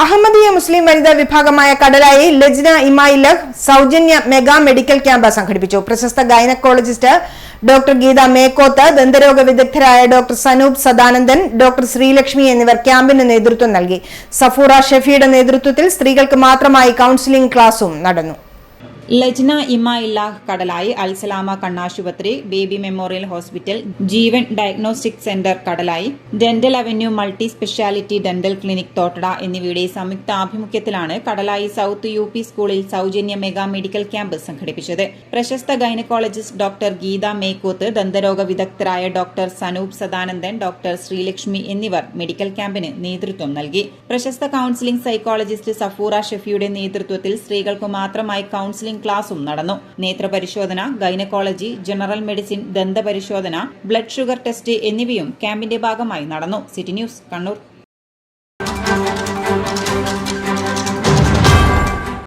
അഹമ്മദിയ മുസ്ലിം വനിതാ വിഭാഗമായ കടലായി ലജ്ന ഇമായിലഹ് സൗജന്യ മെഗാ മെഡിക്കൽ ക്യാമ്പ് സംഘടിപ്പിച്ചു. പ്രശസ്ത ഗൈനക്കോളജിസ്റ്റ് ഡോക്ടർ ഗീത മേക്കോത്ത്, ദന്തരോഗ വിദഗ്ധരായ ഡോക്ടർ സനൂപ് സദാനന്ദൻ, ഡോക്ടർ ശ്രീലക്ഷ്മി എന്നിവർ ക്യാമ്പിന് നേതൃത്വം നൽകി. സഫൂറ ഷെഫിയുടെ നേതൃത്വത്തിൽ സ്ത്രീകൾക്ക് മാത്രമായി കൌൺസിലിംഗ് ക്ലാസും നടന്നു. ലജ്ന ഇമായില്ലാഹ് കടലായി, അൽസലാമ കണ്ണാശുപത്രി, Baby Memorial Hospital, Jeevan diagnostic centre Kadalayi, Dental Avenue multi speciality dental clinic Thottada എന്നിവയുടെ സംയുക്ത ആഭിമുഖ്യത്തിലാണ് കടലായി സൗത്ത് യു പി സ്കൂളിൽ സൗജന്യ മെഗാ മെഡിക്കൽ ക്യാമ്പ് സംഘടിപ്പിച്ചത്. പ്രശസ്ത ഗൈനക്കോളജിസ്റ്റ് ഡോക്ടർ ഗീത മേക്കോത്ത്, ദന്തരോഗ വിദഗ്ധരായ ഡോക്ടർ സനൂപ് സദാനന്ദൻ, ഡോക്ടർ ശ്രീലക്ഷ്മി എന്നിവർ മെഡിക്കൽ ക്യാമ്പിന് നേതൃത്വം നൽകി. പ്രശസ്ത കൌൺസിലിംഗ് സൈക്കോളജിസ്റ്റ് സഫൂറ ഷെഫിയുടെ നേതൃത്വത്തിൽ സ്ത്രീകൾക്ക് മാത്രമായി കൌൺസിലിംഗ് ക്ലാസും നടന്നു. നേത്രപരിശോധന, ഗൈനക്കോളജി, ജനറൽ മെഡിസിൻ, ദന്തപരിശോധന, ബ്ലഡ് ഷുഗർ ടെസ്റ്റ് എന്നിവയും ക്യാമ്പിന്റെ ഭാഗമായി നടന്നു. City News, Kannur.